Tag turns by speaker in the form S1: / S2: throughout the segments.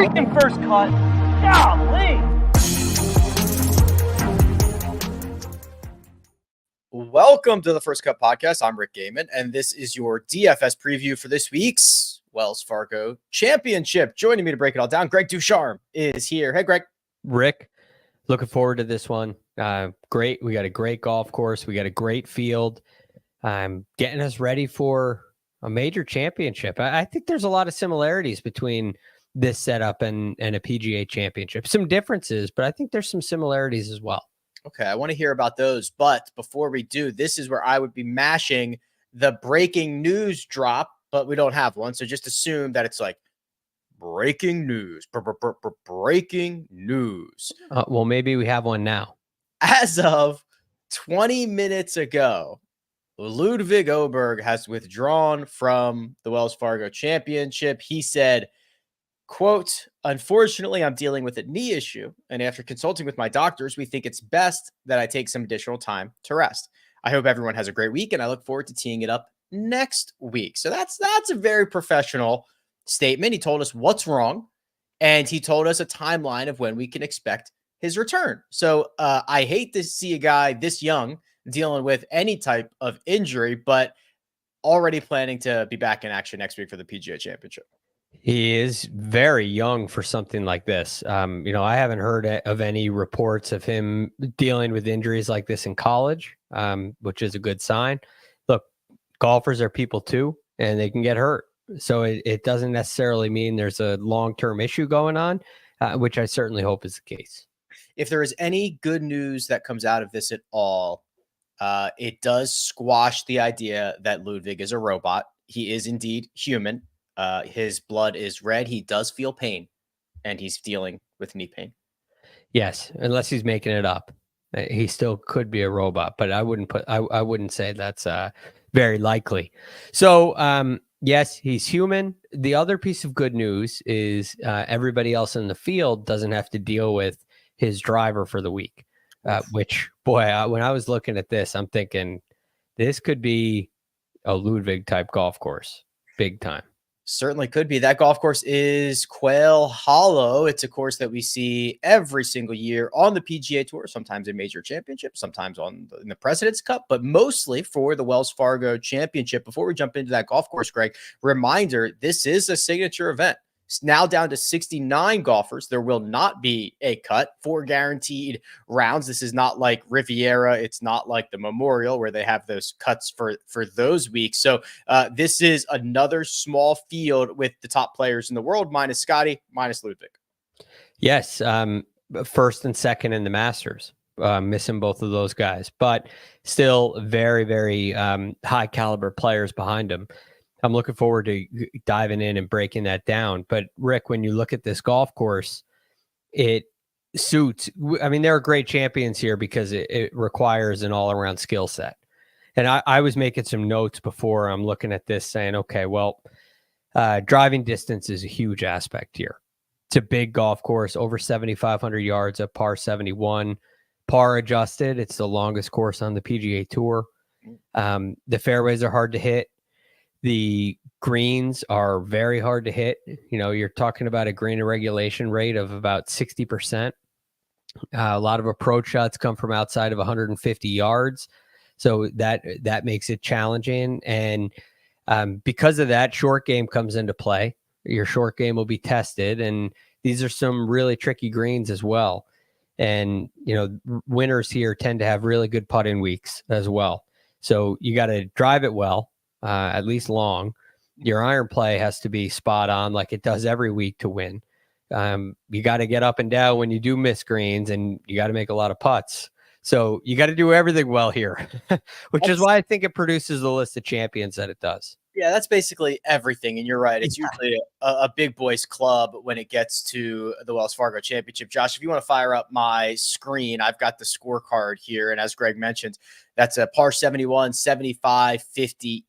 S1: freaking first cut. Golly.
S2: Welcome to the First Cut Podcast. I'm Rick Gehman, and this is your DFS preview for this week's Wells Fargo Championship. Joining me to break it all down, Greg DuCharme is here. Hey, Greg.
S3: Rick, looking forward to this one. Great. We got a great golf course. We got a great field. Getting us ready for a major championship. I think there's a lot of similarities between this setup and a PGA championship. Some differences, but I think there's some similarities as well.
S2: Okay, I want to hear about those. But before we do, this is where I would be mashing the breaking news drop, but we don't have one. So just assume that it's like breaking news, breaking news.
S3: Well, maybe we have one now.
S2: As of 20 minutes ago, Ludvig Aberg has withdrawn from the Wells Fargo Championship. He said, quote, "Unfortunately, I'm dealing with a knee issue, and after consulting with my doctors, we think it's best that I take some additional time to rest. I hope everyone has a great week, and I look forward to teeing it up next week." So that's a very professional statement. He told us what's wrong, and he told us a timeline of when we can expect his return. So I hate to see a guy this young dealing with any type of injury, but already planning to be back in action next week for the PGA Championship.
S3: He is very young for something like this. I haven't heard of any reports of him dealing with injuries like this in college, which is a good sign. Look, golfers are people too, and they can get hurt. So it doesn't necessarily mean there's a long-term issue going on, which I certainly hope is the case.
S2: If there is any good news that comes out of this at all, it does squash the idea that Ludvig is a robot. He is indeed human. His blood is red. He does feel pain, and he's dealing with knee pain.
S3: Yes, unless he's making it up. He still could be a robot, but I wouldn't say that's very likely. So, yes, he's human. The other piece of good news is everybody else in the field doesn't have to deal with his driver for the week, which, boy, when I was looking at this, I'm thinking this could be a Ludvig type golf course, big time.
S2: Certainly could be. That golf course is Quail Hollow. It's a course that we see every single year on the PGA Tour, sometimes in major championships, sometimes in the President's Cup, but mostly for the Wells Fargo Championship. Before we jump into that golf course, Greg, reminder, this is a signature event. It's now down to 69 golfers. There will not be a cut, 4 guaranteed rounds. This is not like Riviera. It's not like the Memorial where they have those cuts for those weeks. So this is another small field with the top players in the world, minus Scotty, minus Ludvig.
S3: Yes, first and second in the Masters. Missing both of those guys, but still very, very high caliber players behind them. I'm looking forward to diving in and breaking that down. But Rick, when you look at this golf course, it suits. I mean, there are great champions here because it requires an all-around skill set. And I was making some notes before I'm looking at this saying, okay, well, driving distance is a huge aspect here. It's a big golf course, over 7,500 yards at par 71, par adjusted. It's the longest course on the PGA Tour. The fairways are hard to hit. The greens are very hard to hit. You're talking about a green irregulation rate of about 60%. A lot of approach shots come from outside of 150 yards. So that makes it challenging. And because of that, short game comes into play. Your short game will be tested. And these are some really tricky greens as well. And, winners here tend to have really good putting weeks as well. So you got to drive it well. At least long. Your iron play has to be spot on like it does every week to win. You got to get up and down when you do miss greens, and you got to make a lot of putts. So you got to do everything well here, which is why I think it produces the list of champions that it does.
S2: Yeah, that's basically everything. And you're right. It's usually a big boys club when it gets to the Wells Fargo Championship. Josh, if you want to fire up my screen, I've got the scorecard here. And as Greg mentioned, that's a par 71, 75, 58.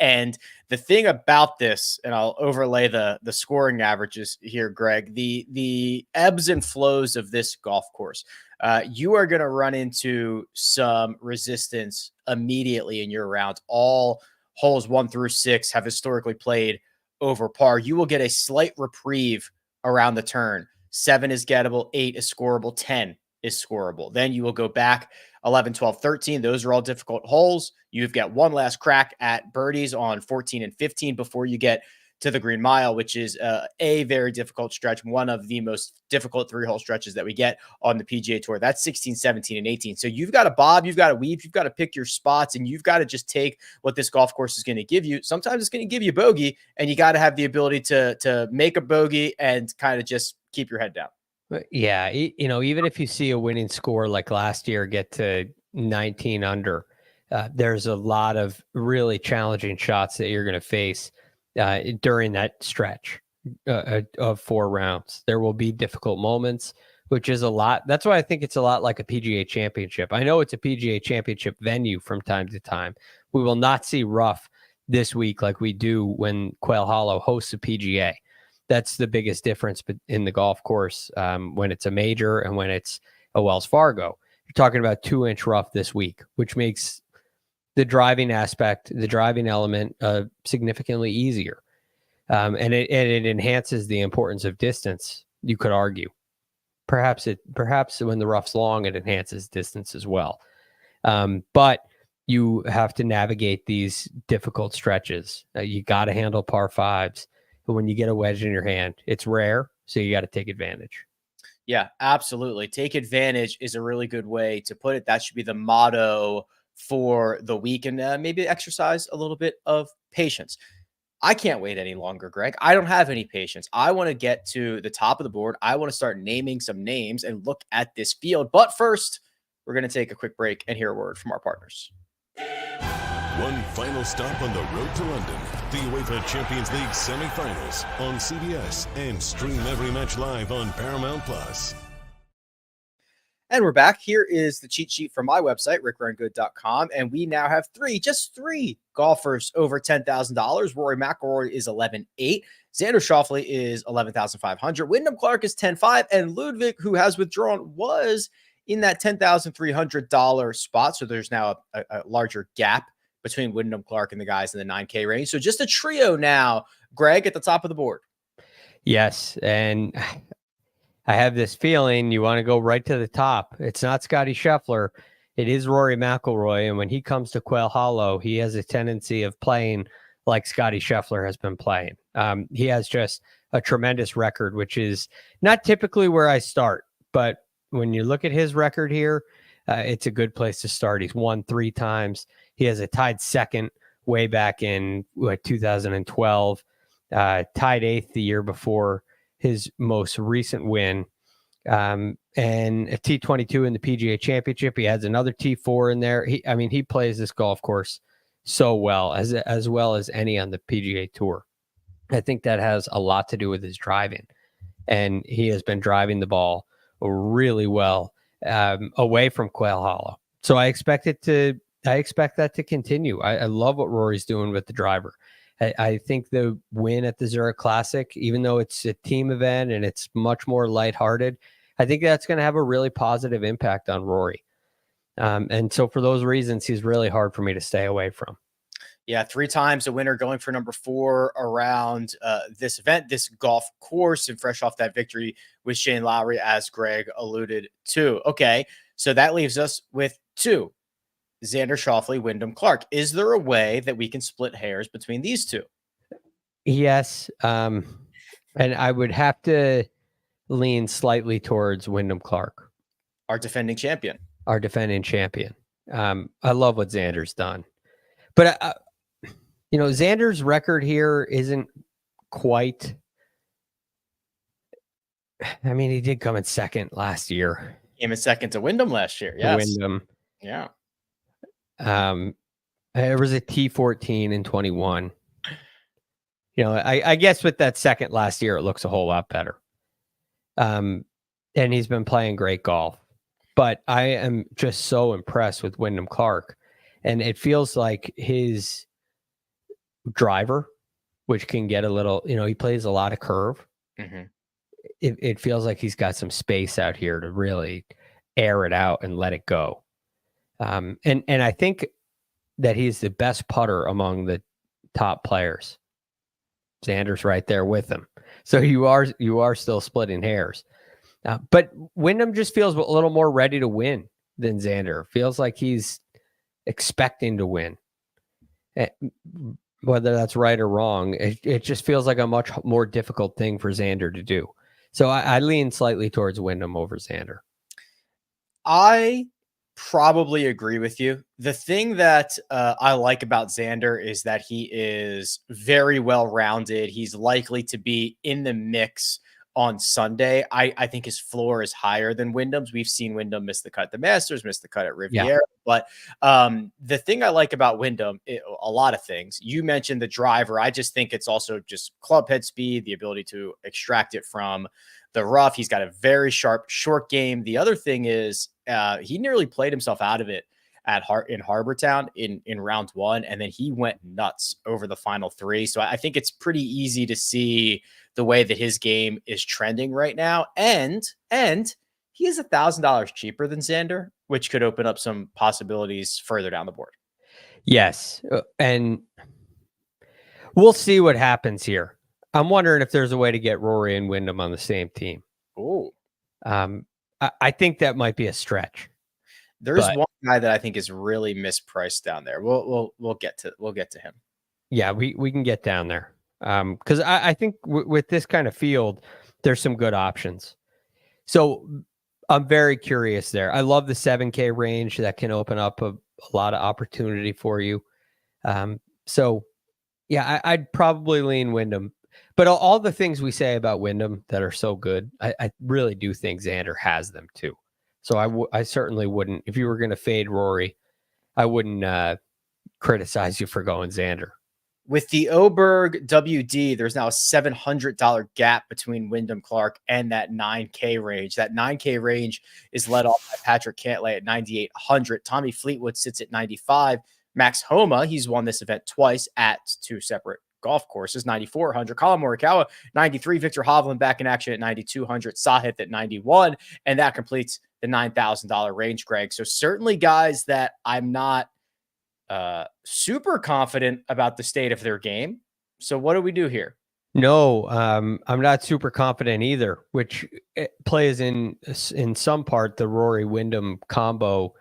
S2: And the thing about this, and I'll overlay the scoring averages here, Greg, the ebbs and flows of this golf course. You are going to run into some resistance immediately in your round. All holes 1 through 6 have historically played over par. You will get a slight reprieve around the turn. 7 is gettable, 8 is scoreable, 10 is scoreable. Then you will go back 11, 12, 13. Those are all difficult holes. You've got one last crack at birdies on 14 and 15 before you get to the Green Mile, which is a very difficult stretch, one of the most difficult 3-hole stretches that we get on the PGA Tour. That's 16, 17, and 18. So you've got to bob, you've got to weave, you've got to pick your spots, and you've got to just take what this golf course is going to give you. Sometimes it's going to give you bogey, and you got to have the ability to make a bogey and kind of just keep your head down.
S3: Yeah, even if you see a winning score like last year get to 19 under, there's a lot of really challenging shots that you're going to face during that stretch of 4 rounds. There will be difficult moments, which is a lot. That's why I think it's a lot like a PGA Championship. I know it's a PGA Championship venue from time to time. We will not see rough this week like we do when Quail Hollow hosts a PGA. That's the biggest difference in the golf course when it's a major and when it's a Wells Fargo. You're talking about 2-inch rough this week, which makes the driving aspect, the driving element significantly easier. And it enhances the importance of distance, you could argue. Perhaps when the rough's long, it enhances distance as well. But you have to navigate these difficult stretches. You got to handle par 5s. But when you get a wedge in your hand, it's rare, so you got to take advantage.
S2: Yeah, absolutely. Take advantage is a really good way to put it. That should be the motto for the week, and maybe exercise a little bit of patience. I can't wait any longer, Greg. I don't have any patience. I want to get to the top of the board. I want to start naming some names and look at this field. But first, we're going to take a quick break and hear a word from our partners.
S4: One final stop on the road to London. The UEFA Champions League semi-finals on CBS and stream every match live on Paramount+.
S2: And we're back. Here is the cheat sheet from my website, rickrungood.com. And we now have just three golfers over $10,000. Rory McIlroy is 11.8. Xander Schauffele is 11,500. Wyndham Clark is 10.5. And Ludvig, who has withdrawn, was in that $10,300 spot. So there's now a larger gap between Wyndham Clark and the guys in the 9K range. So just a trio now, Greg, at the top of the board.
S3: Yes, and I have this feeling you want to go right to the top. It's not Scotty Scheffler. It is Rory McIlroy, and when he comes to Quail Hollow, he has a tendency of playing like Scotty Scheffler has been playing. He has just a tremendous record, which is not typically where I start, but when you look at his record here, it's a good place to start. He's won 3 times. He has a tied second way back in 2012, tied 8th the year before his most recent win, and a T22 in the PGA Championship. He has another T4 in there. He plays this golf course so well, as well as any on the PGA Tour. I think that has a lot to do with his driving, and he has been driving the ball really well away from Quail Hollow. So I expect that to continue. I love what Rory's doing with the driver. I think the win at the Zurich Classic, even though it's a team event and it's much more lighthearted, I think that's going to have a really positive impact on Rory. And so for those reasons, he's really hard for me to stay away from.
S2: Yeah, 3 times a winner, going for number 4 around this event, this golf course, and fresh off that victory with Shane Lowry, as Greg alluded to. Okay, so that leaves us with 2. Xander Schauffele, Wyndham Clark. Is there a way that we can split hairs between these 2?
S3: Yes, and I would have to lean slightly towards Wyndham Clark.
S2: Our defending champion.
S3: I love what Xander's done. But, Xander's record here isn't quite... he did come in second last year.
S2: Came in second to Wyndham last year, yes.
S3: Wyndham.
S2: Yeah.
S3: There was a T14 in 21. I guess with that second last year, it looks a whole lot better. And he's been playing great golf. But I am just so impressed with Wyndham Clark. And it feels like his driver, which can get a little, he plays a lot of curve.
S2: Mm-hmm.
S3: It feels like he's got some space out here to really air it out and let it go. And I think that he's the best putter among the top players. Xander's right there with him. So you are still splitting hairs. But Wyndham just feels a little more ready to win than Xander. Feels like he's expecting to win. Whether that's right or wrong, it just feels like a much more difficult thing for Xander to do. So I lean slightly towards Wyndham over Xander.
S2: I probably agree with you. The thing that I like about Xander is that he is very well-rounded. He's likely to be in the mix on Sunday. I think his floor is higher than Wyndham's. We've seen Wyndham miss the cut at the Masters, miss the cut at Riviera. Yeah. But the thing I like about Wyndham, a lot of things. You mentioned the driver. I just think it's also just club head speed, the ability to extract it from the rough. He's got a very sharp short game. The other thing is he nearly played himself out of it in Harbor Town in round one, and then he went nuts over the final three. So I think it's pretty easy to see the way that his game is trending right now. And he is $1,000 cheaper than Xander, which could open up some possibilities further down the board.
S3: Yes. And we'll see what happens here. I'm wondering if there's a way to get Rory and Wyndham on the same team.
S2: Oh,
S3: I think that might be a stretch.
S2: There's one guy that I think is really mispriced down there. We'll get to him.
S3: Yeah, we can get down there. Because I think with this kind of field, there's some good options. So I'm very curious there. I love the 7K range that can open up a lot of opportunity for you. So yeah, I'd probably lean Wyndham. But all the things we say about Wyndham that are so good, I really do think Xander has them too. So I certainly wouldn't, if you were going to fade Rory, I wouldn't criticize you for going Xander.
S2: With the Oberg WD, there's now a $700 gap between Wyndham Clark and that 9K range. That 9K range is led off by Patrick Cantlay at 9,800. Tommy Fleetwood sits at 95. Max Homa, he's won this event twice at two separate golf courses, 9,400. Colin Morikawa, 93. Victor Hovland back in action at 9,200. Sahith at 91. And that completes the $9,000 range, Greg. So certainly guys that I'm not super confident about the state of their game. So what do we do here?
S3: No, I'm not super confident either, which plays in some part the Rory Wyndham combo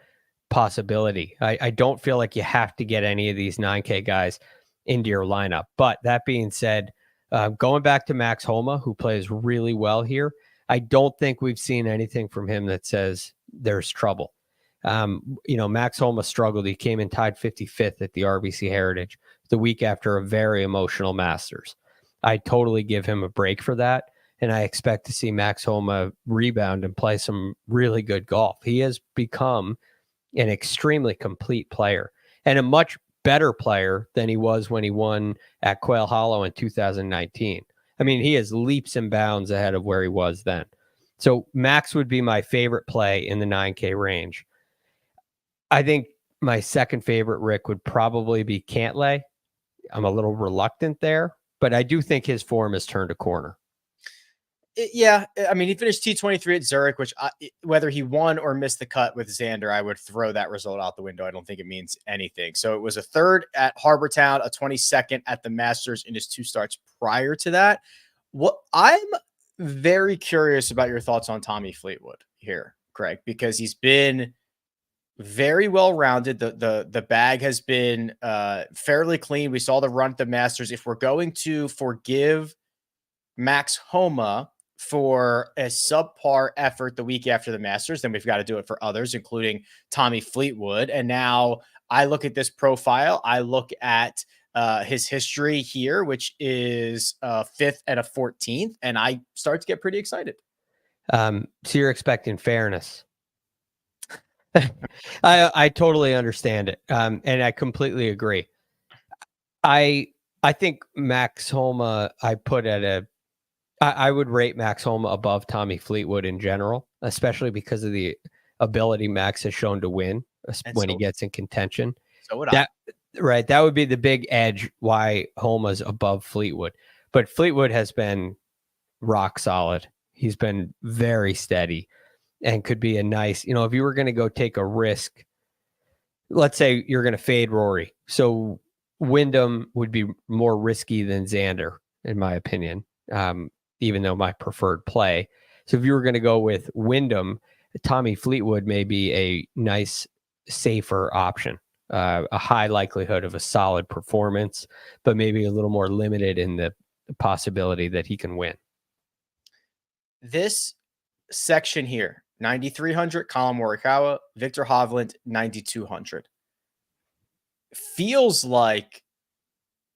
S3: possibility. I don't feel like you have to get any of these 9K guys into your lineup. But that being said, going back to Max Homa, who plays really well here, I don't think we've seen anything from him that says there's trouble. Max Homa struggled. He came in tied 55th at the RBC Heritage the week after a very emotional Masters. I totally give him a break for that. And I expect to see Max Homa rebound and play some really good golf. He has become an extremely complete player and a much better player than he was when he won at Quail Hollow in 2019. I mean, he is leaps and bounds ahead of where he was then. So Max would be my favorite play in the 9K range. I think my second favorite, Rick, would probably be Cantlay. I'm a little reluctant there, but I do think his form has turned a corner.
S2: Yeah, I mean, he finished T23 at Zurich, which whether he won or missed the cut with Xander, I would throw that result out the window. I don't think it means anything. So it was a third at Harbor Town, a 22nd at the Masters in his two starts prior to that. What I'm very curious about your thoughts on Tommy Fleetwood here, Craig, because he's been very well rounded. The bag has been fairly clean. We saw the run at the Masters. If we're going to forgive Max Homa for a subpar effort the week after the Masters, then we've got to do it for others, including Tommy Fleetwood. And now I look at this profile. I look at his history here, which is a 5th and a 14th, and I start to get pretty excited.
S3: So you're expecting fairness. I totally understand it. And I completely agree. I think Max Homa, I would rate Max Homa above Tommy Fleetwood in general, especially because of the ability Max has shown to win when he gets in contention.
S2: So would I.
S3: Right. That would be the big edge why Homa's above Fleetwood. But Fleetwood has been rock solid. He's been very steady and could be a nice, if you were going to go take a risk, let's say you're going to fade Rory. So Wyndham would be more risky than Xander, in my opinion. even though my preferred play. So if you were going to go with Wyndham, Tommy Fleetwood may be a nice, safer option. A high likelihood of a solid performance, but maybe a little more limited in the possibility that he can win.
S2: This section here, 9,300, Colin Morikawa, Victor Hovland, 9,200. Feels like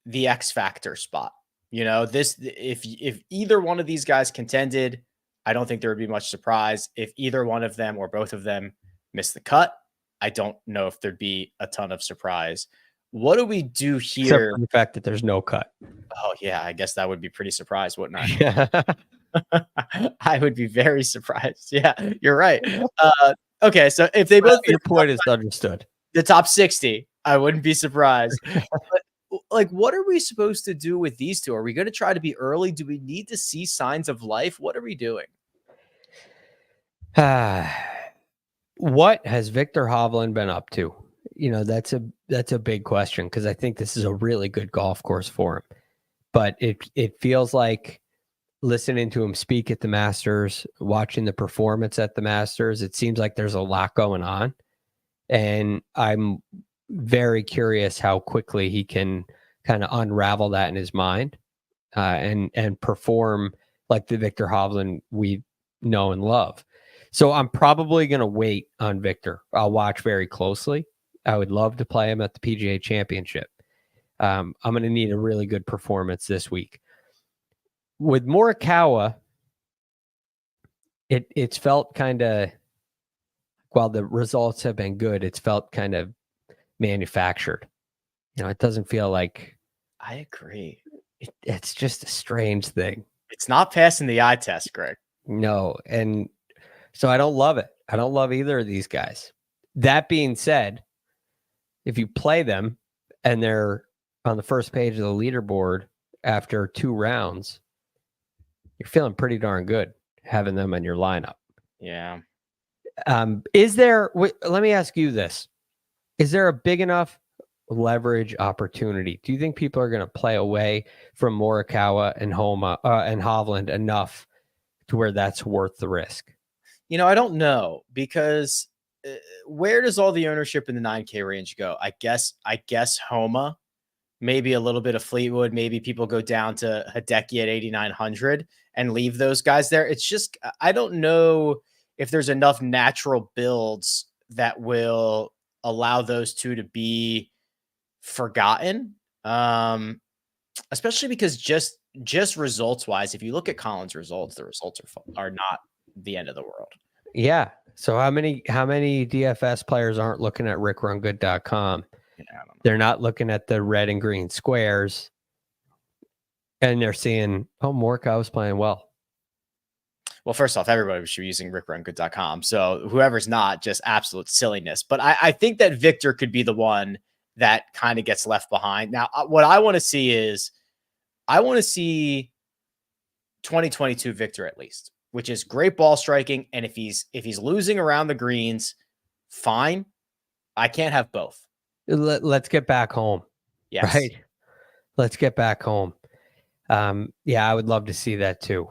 S2: the X Factor spot. You know, this, if either one of these guys contended, I don't think there would be much surprise. If either one of them or both of them missed the cut, I don't know if there'd be a ton of surprise. What do we do here?
S3: Except for the fact that there's no cut.
S2: Oh, yeah, I guess that would be pretty surprised, wouldn't I?
S3: Yeah.
S2: I would be very surprised. Yeah, you're right. Okay, so if they both
S3: your point is understood.
S2: The top 60, I wouldn't be surprised. But, like, what are we supposed to do with these two? Are we going to try to be early? Do we need to see signs of life? What are we doing?
S3: What has Victor Hovland been up to? You know, that's a big question, because I think this is a really good golf course for him. But it feels like, listening to him speak at the Masters, watching the performance at the Masters, it seems like there's a lot going on. And I'm very curious how quickly he can kind of unravel that in his mind and perform like the Victor Hovland we know and love. So I'm probably going to wait on Victor. I'll watch very closely. I would love to play him at the PGA Championship. I'm going to need a really good performance this week. With Morikawa, it's felt kind of, while the results have been good, it's felt kind of manufactured. You know, it doesn't feel like.
S2: I agree.
S3: It's just a strange thing.
S2: It's not passing the eye test, Greg.
S3: No, and so I don't love it. I don't love either of these guys. That being said, if you play them and they're on the first page of the leaderboard after 2 rounds, you're feeling pretty darn good having them in your lineup.
S2: Yeah.
S3: Is there, let me ask you this. Is there a big enough leverage opportunity? Do you think people are going to play away from Morikawa and Hovland enough to where that's worth the risk?
S2: You know, I don't know, because where does all the ownership in the 9K range go? I guess Homa, maybe a little bit of Fleetwood, maybe people go down to Hideki at 8,900 and leave those guys there. It's just, I don't know if there's enough natural builds that will allow those two to be forgotten. Especially because just results wise, if you look at Colin's results, the results are not the end of the world.
S3: Yeah. So how many DFS players aren't looking at rickrungood.com?
S2: Yeah, I don't know.
S3: They're not looking at the red and green squares, and they're seeing, oh, Morikawa's playing well.
S2: Well, first off, everybody should be using rickrungood.com. So whoever's not, just absolute silliness. But I think that Victor could be the one that kind of gets left behind. Now, what I want to see is, I want to see 2022 Victor at least, which is great ball striking. And if he's losing around the greens, fine. I can't have both.
S3: Let's get back home.
S2: Yes.
S3: Right. Let's get back home. Yeah, I would love to see that too.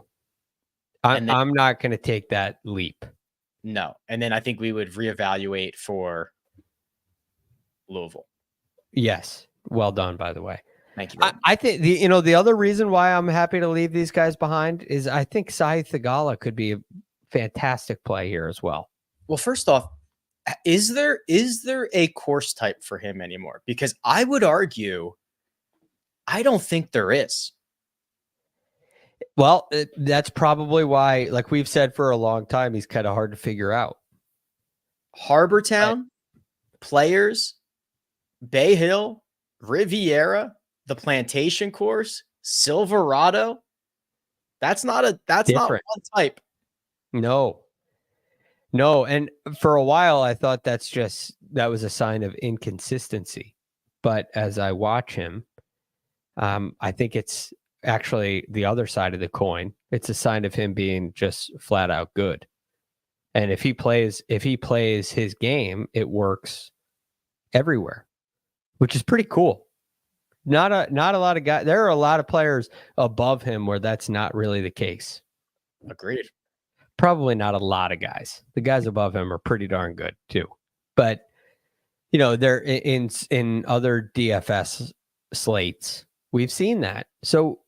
S3: I'm not going to take that leap.
S2: No. And then I think we would reevaluate for Louisville.
S3: Yes. Well done, by the way.
S2: Thank you.
S3: I think the other reason why I'm happy to leave these guys behind is I think Sahith Theegala could be a fantastic play here as well.
S2: Well, first off, is there a course type for him anymore? Because I would argue, I don't think there is.
S3: Well, that's probably why, like we've said for a long time, he's kind of hard to figure out.
S2: Harbor Town, Players, Bay Hill, Riviera, the Plantation Course, Silverado. That's not one type.
S3: No. And for a while, I thought that was a sign of inconsistency. But as I watch him, I think it's actually the other side of the coin. It's a sign of him being just flat out good. And if he plays his game, it works everywhere, which is pretty cool. not a lot of guys. There are a lot of players above him where that's not really the case.
S2: Agreed.
S3: Probably not a lot of guys. The guys above him are pretty darn good too. But they're in other DFS slates. We've seen that. So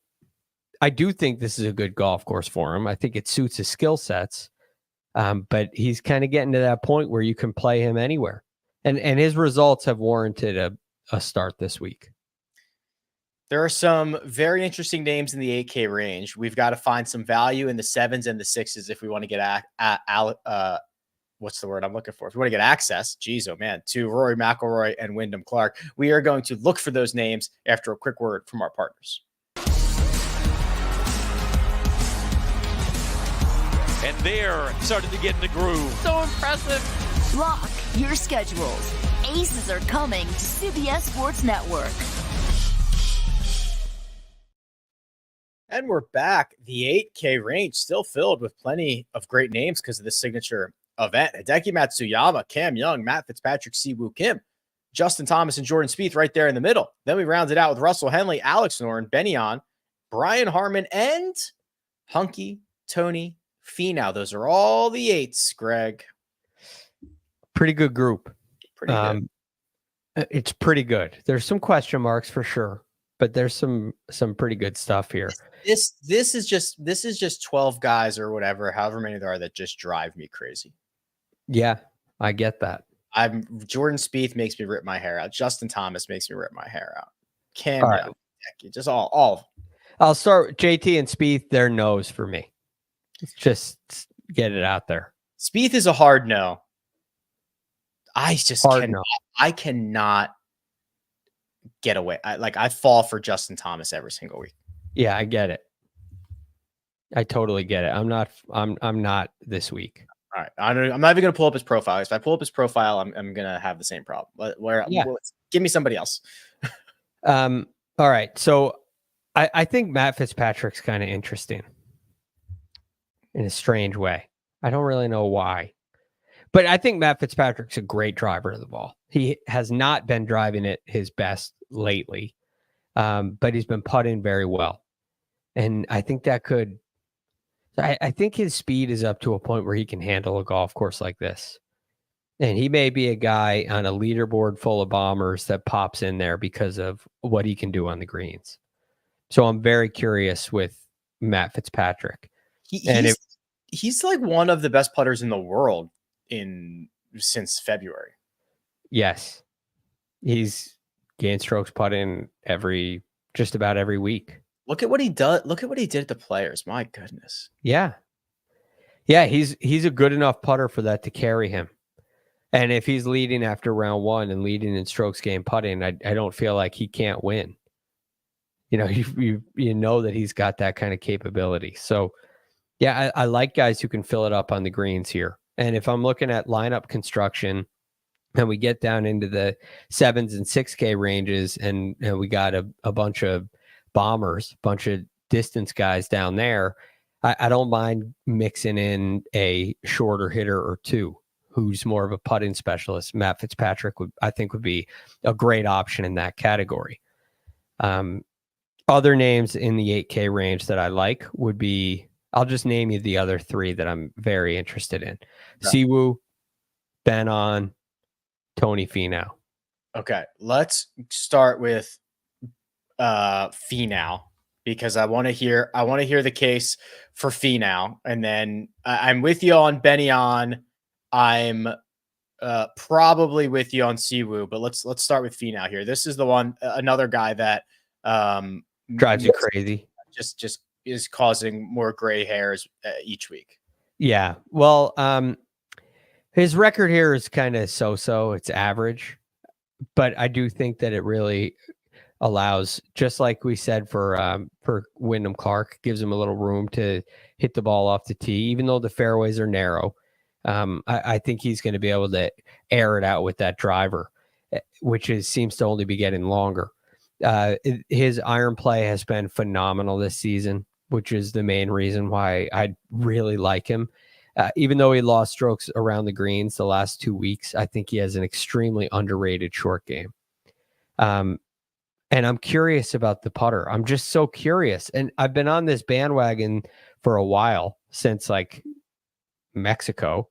S3: I do think this is a good golf course for him. I think it suits his skill sets. But he's kind of getting to that point where you can play him anywhere. And his results have warranted a start this week.
S2: There are some very interesting names in the 8K range. We've got to find some value in the 7s and the 6s if we want to get what's the word I'm looking for? If we want to get access, geez, oh man, to Rory McIlroy and Wyndham Clark. We are going to look for those names after a quick word from our partners.
S5: And they're starting to get in the groove. So impressive.
S6: Block your schedules. Aces are coming to CBS Sports Network.
S2: And we're back. The 8K range still filled with plenty of great names because of this signature event. Hideki Matsuyama, Cam Young, Matt Fitzpatrick, Siwoo Kim, Justin Thomas, and Jordan Spieth right there in the middle. Then we rounded out with Russell Henley, Alex Noren, Benny On, Brian Harmon, and Hunky Tony Finau. Those are all the 8s, Greg.
S3: Pretty good group.
S2: Pretty good.
S3: It's pretty good. There's some question marks for sure, but there's some pretty good stuff here.
S2: This is just 12 guys or whatever, however many there are, that just drive me crazy.
S3: Yeah, I get that.
S2: Jordan Spieth makes me rip my hair out. Justin Thomas makes me rip my hair out. Cam Young, just all.
S3: I'll start JT and Spieth. They're no's for me. Just get it out there.
S2: Spieth is a hard no. I just
S3: hard
S2: cannot.
S3: No.
S2: I cannot get away. I fall for Justin Thomas every single week.
S3: Yeah, I get it. I totally get it. I'm not this week.
S2: All right. I'm not even going to pull up his profile. If I pull up his profile, I'm going to have the same problem. Give me somebody else.
S3: All right. So I think Matt Fitzpatrick's kind of interesting in a strange way. I don't really know why, but I think Matt Fitzpatrick's a great driver of the ball. He has not been driving it his best lately, but he's been putting very well. And I think that could, I think his speed is up to a point where he can handle a golf course like this. And he may be a guy on a leaderboard full of bombers that pops in there because of what he can do on the greens. So I'm very curious with Matt Fitzpatrick.
S2: He's like one of the best putters in the world since February.
S3: Yes. He's gained strokes putting just about every week.
S2: Look at what he does. Look at what he did at the Players. My goodness.
S3: Yeah. Yeah, he's a good enough putter for that to carry him. And if he's leading after round one and leading in strokes gained putting, I don't feel like he can't win. You know that he's got that kind of capability. So yeah, I like guys who can fill it up on the greens here. And if I'm looking at lineup construction and we get down into the 7s and 6K ranges and we got a bunch of bombers, bunch of distance guys down there, I don't mind mixing in a shorter hitter or two who's more of a putting specialist. Matt Fitzpatrick would be a great option in that category. Other names in the 8K range that I like would be, I'll just name you the other three that I'm very interested in. Yeah. Siwoo, Ben On, Tony Finau.
S2: Okay, let's start with Finau because I want to hear the case for Finau, and then I'm with you on Benny On. I'm probably with you on Siwoo, but let's start with Finau here. This is the one, another guy that
S3: drives you crazy.
S2: Just is causing more gray hairs each week.
S3: Yeah. Well, his record here is kind of so-so. It's average, but I do think that it really allows, just like we said for Wyndham Clark, gives him a little room to hit the ball off the tee, even though the fairways are narrow. I think he's going to be able to air it out with that driver, which seems to only be getting longer. His iron play has been phenomenal this season, which is the main reason why I really like him. Even though he lost strokes around the greens the last 2 weeks, I think he has an extremely underrated short game. And I'm curious about the putter. I'm just so curious. And I've been on this bandwagon for a while, since like Mexico,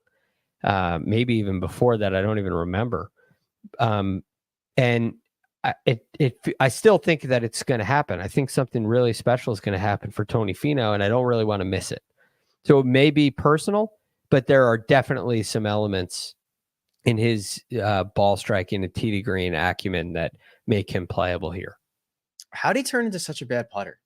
S3: maybe even before that. I don't even remember. And I still think that it's going to happen. I think something really special is going to happen for Tony Finau, and I don't really want to miss it. So it may be personal, but there are definitely some elements in his ball striking and tee to green acumen that make him playable here.
S2: How did he turn into such a bad putter?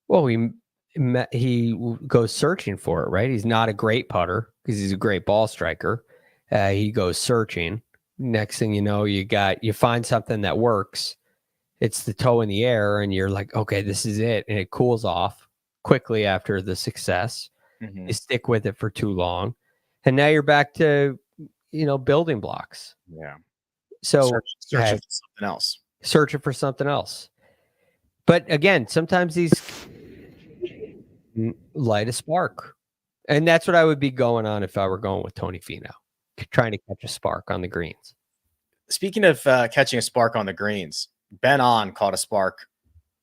S3: Well, he goes searching for it, right? He's not a great putter because he's a great ball striker. He goes searching. Next thing you know, you find something that works. It's the toe in the air, and you're like, okay, this is it. And it cools off quickly after the success.
S2: Mm-hmm.
S3: You stick with it for too long, and now you're back to, building blocks.
S2: Yeah.
S3: So
S2: searching for something else.
S3: Searching for something else. But again, sometimes these light a spark. And that's what I would be going on if I were going with Tony Finau, trying to catch a spark on the greens.
S2: Speaking of catching a spark on the greens, Ben On caught a spark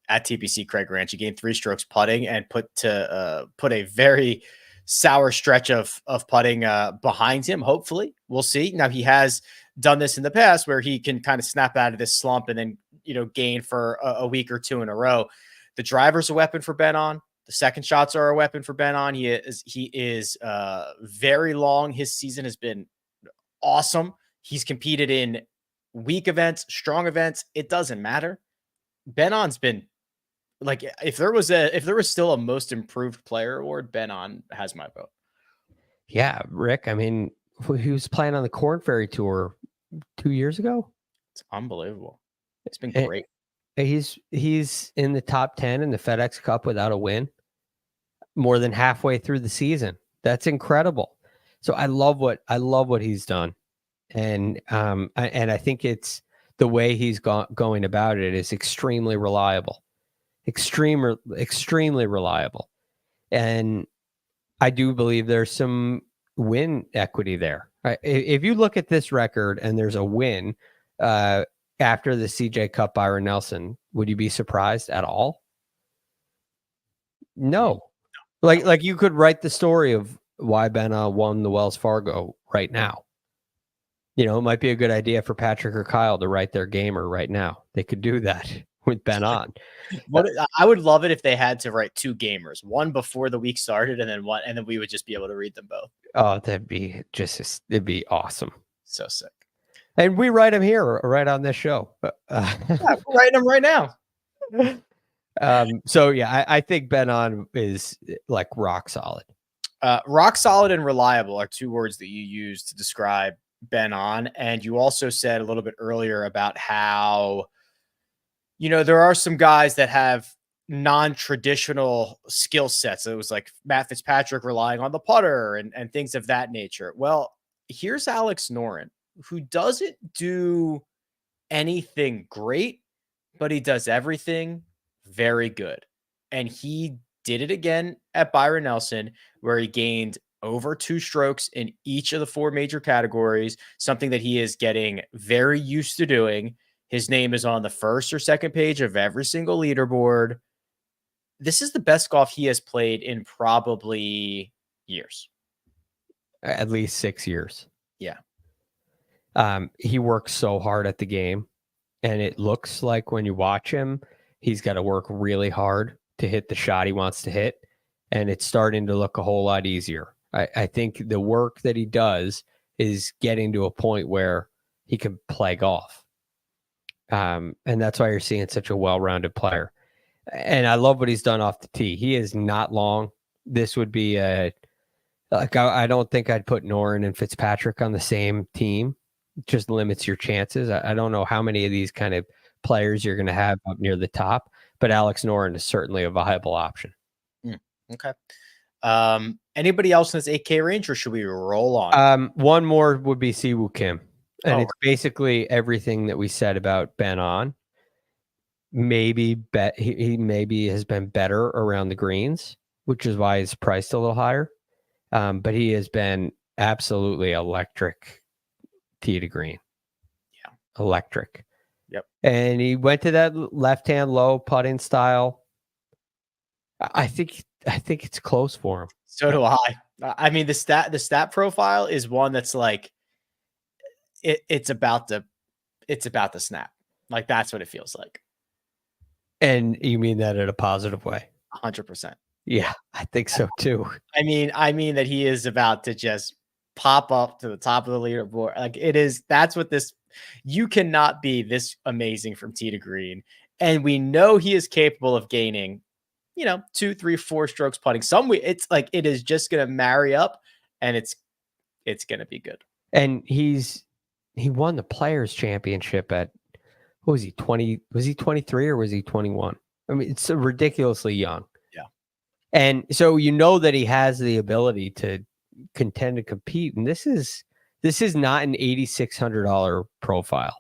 S2: at TPC Craig Ranch. He gained 3 strokes putting and put a very sour stretch of putting behind him. Hopefully, we'll see. Now, he has done this in the past where he can kind of snap out of this slump and then gain for a week or 2 in a row. The driver's a weapon for Ben On. The second shots are a weapon for Ben On. He is very long. His season has been awesome. He's competed in weak events, strong events. It doesn't matter. Ben On's been like, if there was still a most improved player award, Ben On has my vote.
S3: Yeah, Rick. I mean, he was playing on the Corn Ferry Tour 2 years ago.
S2: It's unbelievable. It's been great.
S3: He's in the top 10 in the FedEx Cup without a win, more than halfway through the season. That's incredible. So I love what he's done, and I think it's the way he's going about it is extremely reliable, extremely reliable, and I do believe there's some win equity there. Right? If you look at this record and there's a win after the CJ Cup, Byron Nelson, would you be surprised at all? No. Like you could write the story of why Ben won the Wells Fargo right now. It might be a good idea for Patrick or Kyle to write their gamer right now. They could do that with Ben on.
S2: I would love it if they had to write 2 gamers, one before the week started and then one, and then we would just be able to read them both.
S3: Oh, it'd be awesome.
S2: So sick.
S3: And we write them here right on this show.
S2: Yeah, we're writing them right now.
S3: So yeah, I think Ben On is like rock solid.
S2: Rock solid and reliable are 2 words that you use to describe Ben On. And you also said a little bit earlier about how, there are some guys that have non-traditional skill sets. It was like Matt Fitzpatrick relying on the putter and things of that nature. Well, here's Alex Noren, who doesn't do anything great, but he does everything very good. And he did it again at Byron Nelson, where he gained over 2 strokes in each of the 4 major categories, something that he is getting very used to doing. His name is on the first or second page of every single leaderboard. This is the best golf he has played in probably years.
S3: At least 6 years.
S2: Yeah.
S3: He works so hard at the game, and it looks like when you watch him, he's got to work really hard to hit the shot he wants to hit, and it's starting to look a whole lot easier. I think the work that he does is getting to a point where he can play golf. And that's why you're seeing such a well-rounded player. And I love what he's done off the tee. He is not long. This would be I don't think I'd put Noren and Fitzpatrick on the same team. It just limits your chances. I don't know how many of these kind of players you're going to have up near the top, but Alex Noren is certainly a viable option.
S2: Okay. Anybody else in this 8K range, or should we roll on?
S3: One more would be Siwoo Kim. And it's basically everything that we said about Ben On. Maybe he maybe has been better around the greens, which is why he's priced a little higher. But he has been absolutely electric tee to green.
S2: Yeah.
S3: Electric.
S2: Yep.
S3: And he went to that left-hand low putting style. I think it's close for him.
S2: So do I. I mean, the stat profile is one that's like it's about to snap. Like that's what it feels like.
S3: And you mean that in a positive way?
S2: 100%.
S3: Yeah, I think so too.
S2: I mean that he is about to just pop up to the top of the leaderboard. Like that's what this, you cannot be this amazing from tee to green. And we know he is capable of gaining, 2, 3, 4 strokes putting. It's like, it is just going to marry up and it's going to be good.
S3: And he won the Players Championship at, what was he, 20? Was he 23 or was he 21? I mean, it's ridiculously young.
S2: Yeah.
S3: And so that he has the ability to contend and compete. And this is not an $8,600 profile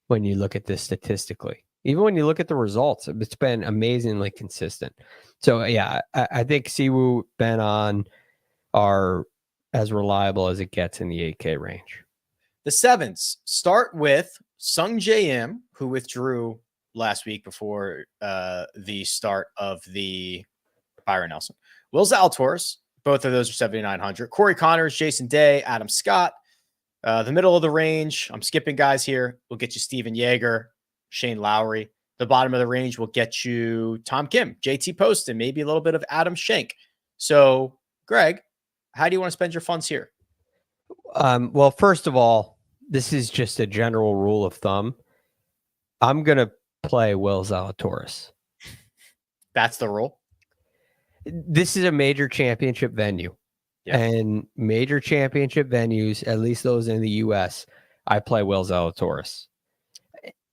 S3: when you look at this statistically. Even when you look at the results, it's been amazingly consistent. So yeah, I think Siwoo, Ben On are as reliable as it gets in the 8K range.
S2: The sevens start with Sung Jae Im, who withdrew last week before the start of the Byron Nelson. Will Zalatoris, both of those are 7,900. Corey Connors, Jason Day, Adam Scott. The middle of the range, I'm skipping guys here. We'll get you Steven Yeager, Shane Lowry. The bottom of the range will get you Tom Kim, JT Poston, maybe a little bit of Adam Schenk. So, Greg, how do you want to spend your funds here?
S3: Well, first of all, this is just a general rule of thumb. I'm going to play Will Zalatoris.
S2: That's the rule.
S3: This is a major championship venue.
S2: Yeah.
S3: And major championship venues, at least those in the U.S., I play Will Zalatoris.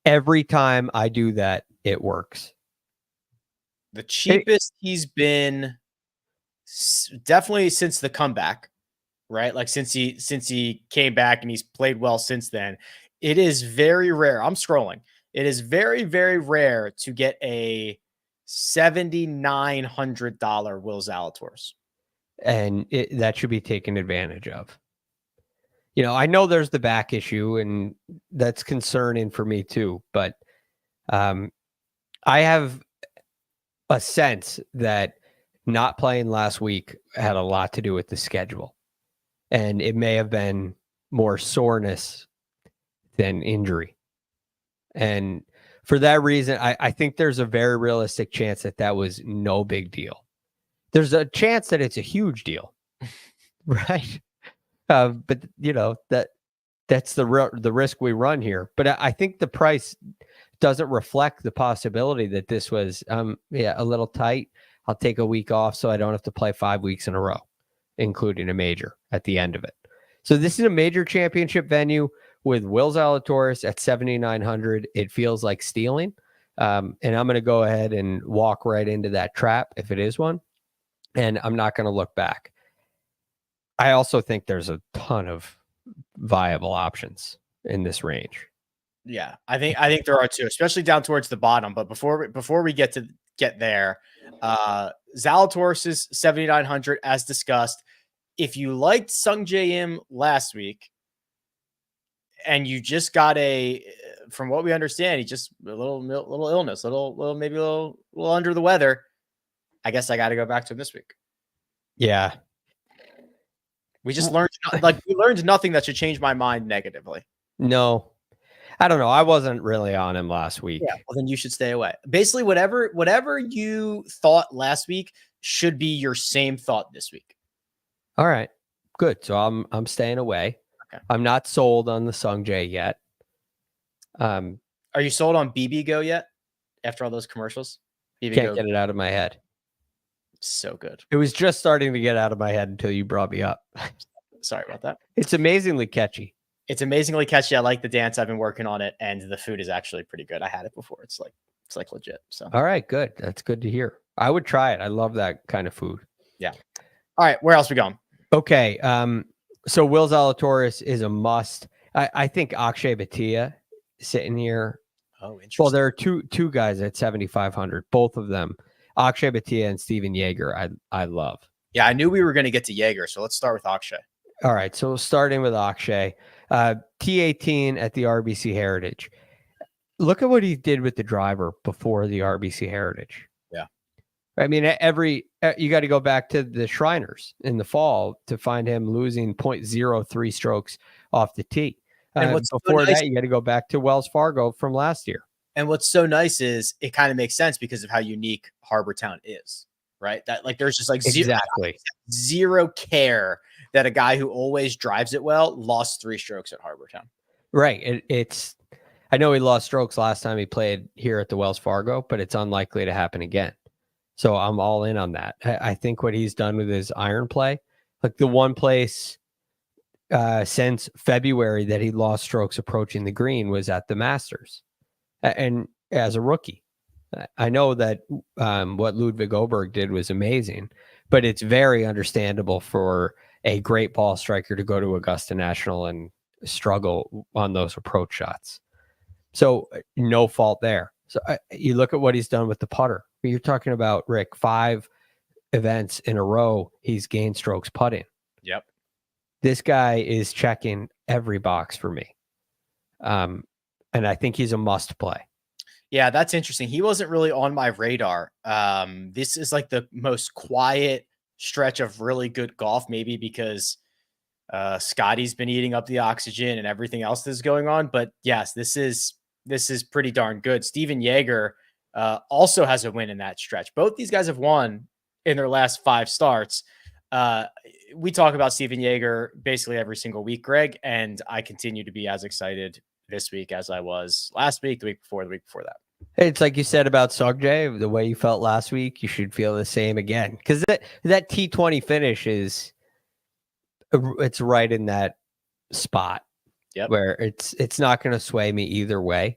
S3: Every time I do that, it works.
S2: The cheapest he's been definitely since the comeback, right? Like since he came back and he's played well since then. It is very rare. I'm scrolling. It is very, very rare to get a $7,900 Will Zalatoris.
S3: And that should be taken advantage of. I know there's the back issue, and that's concerning for me too. But I have a sense that not playing last week had a lot to do with the schedule. And it may have been more soreness than injury. And for that reason, I think there's a very realistic chance that was no big deal. There's a chance that it's a huge deal, right? But that's the risk we run here. But I think the price doesn't reflect the possibility that this was a little tight. I'll take a week off so I don't have to play 5 weeks in a row, including a major at the end of it. So this is a major championship venue with Will Zalatoris at 7,900. It feels like stealing. And I'm going to go ahead and walk right into that trap if it is one. And I'm not going to look back. I also think there's a ton of viable options in this range.
S2: Yeah, I think there are too, especially down towards the bottom. But before we get there, Zalatoris is 7,900 as discussed. If you liked Sung Jae Im last week, and you just got from what we understand, he just a little illness, maybe a little under the weather. I guess I got to go back to him this week.
S3: Yeah.
S2: We just learned nothing that should change my mind negatively.
S3: No, I don't know. I wasn't really on him last week.
S2: Yeah, well then you should stay away. Basically, whatever you thought last week should be your same thought this week.
S3: All right, good. So I'm staying away. Okay. I'm not sold on the Sung Jae yet.
S2: Are you sold on BB Go yet? After all those commercials,
S3: BB Can't get it out of my head.
S2: So good.
S3: It was just starting to get out of my head until you brought me up.
S2: Sorry about that.
S3: It's amazingly catchy.
S2: It's amazingly catchy. I like the dance. I've been working on it, and the food is actually pretty good. I had it before. It's like legit. So
S3: all right, good. That's good to hear. I would try it. I love that kind of food.
S2: Yeah. All right, where else we going?
S3: Okay. So Will Zalatoris is a must. I think Akshay Bhatia sitting here.
S2: Oh, interesting.
S3: Well, there are two guys at 7,500. Both of them. Akshay Bhatia and Steven Yeager, I love.
S2: Yeah, I knew we were going to get to Yeager, so let's start with Akshay.
S3: All right, so starting with Akshay. T18 at the RBC Heritage. look at what he did with the driver before the RBC Heritage.
S2: Yeah.
S3: I mean, you got to go back to the Shriners in the fall to find him losing 0.03 strokes off the tee.
S2: And what's
S3: before
S2: so nice,
S3: that, you got to go back to Wells Fargo from last year.
S2: And what's so nice is it kind of makes sense because of how unique Harbor Town is, right? That like there's just like zero care that a guy who always drives it well lost 3 strokes at Harbor Town.
S3: Right. I know he lost strokes last time he played here at the Wells Fargo, but it's unlikely to happen again. So I'm all in on that. I think what he's done with his iron play, like the one place since February that he lost strokes approaching the green was at the Masters. And as a rookie, I know that what Ludvig Aberg did was amazing, but it's very understandable for a great ball striker to go to Augusta National and struggle on those approach shots. So no fault there. So you look at what he's done with the putter. You're talking about, Rick, 5 events in a row he's gained strokes putting.
S2: Yep.
S3: This guy is checking every box for me. And I think he's a must play.
S2: Yeah, that's interesting. He wasn't really on my radar. This is like the most quiet stretch of really good golf, maybe because Scotty's been eating up the oxygen and everything else that's going on. But yes, this is pretty darn good. Steven Jaeger also has a win in that stretch. Both these guys have won in their last 5 starts. We talk about Steven Jaeger basically every single week, Greg, and I continue to be as excited this week as I was last week, the week before that.
S3: It's like you said about Sogjay, the way you felt last week, you should feel the same again. Because that T20 finish it's right in that spot.
S2: Yep.
S3: Where it's not going to sway me either way.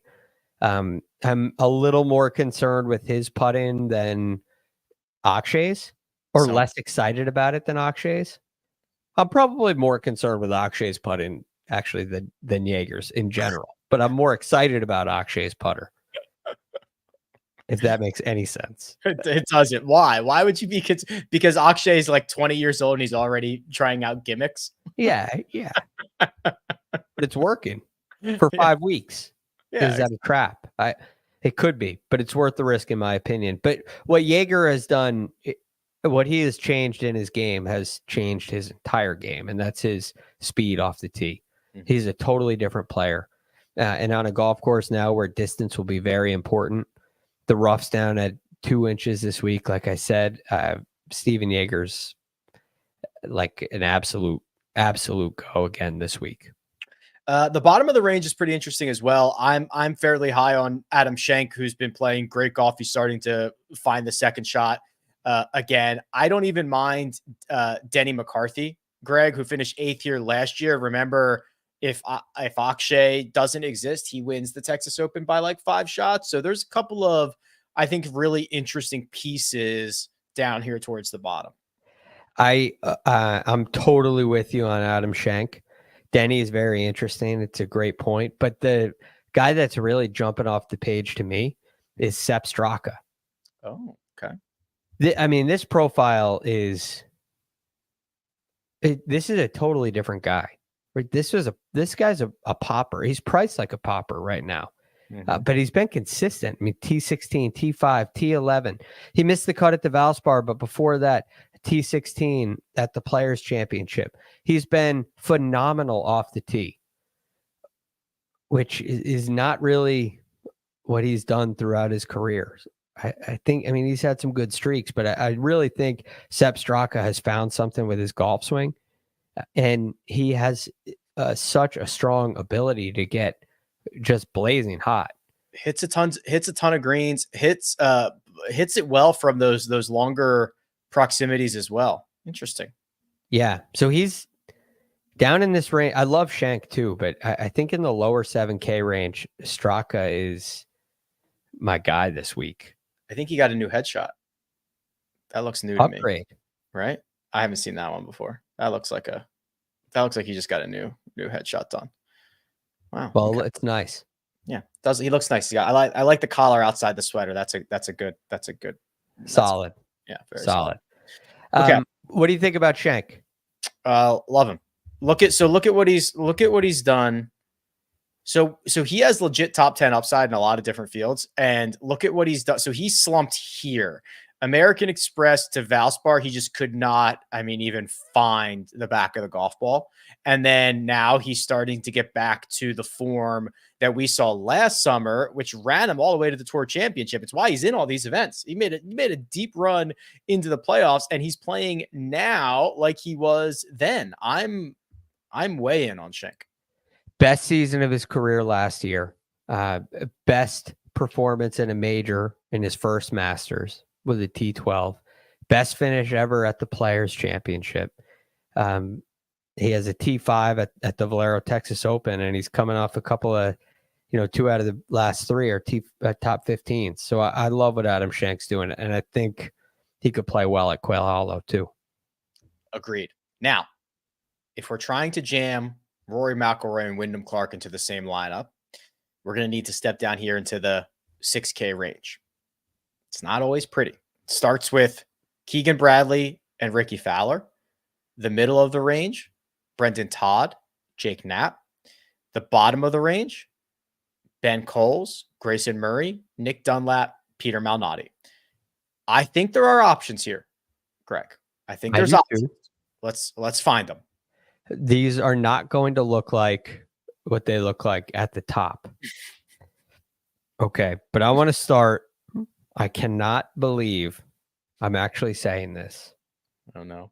S3: I'm a little more concerned with his putt-in than Akshay's, or less excited about it than Akshay's. I'm probably more concerned with Akshay's putt-in actually than Jaeger's in general, but I'm more excited about Akshay's putter. If that makes any sense.
S2: It doesn't. Why? Why would you be? Because Akshay is like 20 years old and he's already trying out gimmicks.
S3: Yeah. But it's working for 5 weeks.
S2: Yeah.
S3: Is that a trap? It could be, but it's worth the risk in my opinion. But what Jaeger has done, what he has changed in his game has changed his entire game, and that's his speed off the tee. Mm-hmm. He's a totally different player. And on a golf course now where distance will be very important, the rough's down at 2 inches this week. Like I said, Steven Jaeger's like an absolute go again this week.
S2: The bottom of the range is pretty interesting as well. I'm fairly high on Adam Schenk, who's been playing great golf. He's starting to find the second shot again. I don't even mind Denny McCarthy, Greg, who finished 8th here last year. Remember, if Akshay doesn't exist, he wins the Texas Open by like 5 shots. So there's a couple of, I think, really interesting pieces down here towards the bottom.
S3: I'm totally with you on Adam Schenk. Denny is very interesting. It's a great point. But the guy that's really jumping off the page to me is Sepp Straka.
S2: Oh, okay.
S3: This profile is this is a totally different guy. This guy's a popper. He's priced like a popper right now, but he's been consistent. T16, T5, T11. He missed the cut at the Valspar, but before that, T16 at the Players Championship. He's been phenomenal off the tee, which is not really what he's done throughout his career. I think, he's had some good streaks, but I really think Sepp Straka has found something with his golf swing. And he has such a strong ability to get just blazing hot.
S2: Hits a ton of greens. Hits it well from those longer proximities as well. Interesting.
S3: Yeah. So he's down in this range. I love Schenk too, but I think in the lower 7K range, Straka is my guy this week.
S2: I think he got a new headshot. That looks new to me.
S3: Upgrade,
S2: right? I haven't seen that one before. That looks like he just got a new headshot done. Wow.
S3: Well, It's nice.
S2: Yeah. He looks nice. Yeah. I like the collar outside the sweater. That's a good
S3: solid.
S2: Yeah. Very
S3: solid.
S2: Okay.
S3: What do you think about Schenk?
S2: Love him. Look at what he's done So he has legit top 10 upside in a lot of different fields. And look at what he's done. So he slumped here. American Express to Valspar, he just could not, even find the back of the golf ball. And then now he's starting to get back to the form that we saw last summer, which ran him all the way to the Tour Championship. It's why he's in all these events. He made a deep run into the playoffs, and he's playing now like he was then. I'm way in on Schenk.
S3: Best season of his career last year. Best performance in a major in his first Masters with a T12. Best finish ever at the Players Championship. He has a T5 at the Valero Texas Open, and he's coming off a couple of, 2 out of the last 3 are top 15. So I love what Adam Schenk's doing, and I think he could play well at Quail Hollow too.
S2: Agreed. Now, if we're trying to jam Rory McIlroy and Wyndham Clark into the same lineup, we're going to need to step down here into the 6K range. It's not always pretty. It starts with Keegan Bradley and Rickie Fowler. The middle of the range, Brendan Todd, Jake Knapp. The bottom of the range, Ben Coles, Grayson Murray, Nick Dunlap, Peter Malnati. I think there are options here, Greg. I think there's options. Let's find them.
S3: These are not going to look like what they look like at the top. Okay, but I want to start. I cannot believe I'm actually saying this.
S2: I don't know.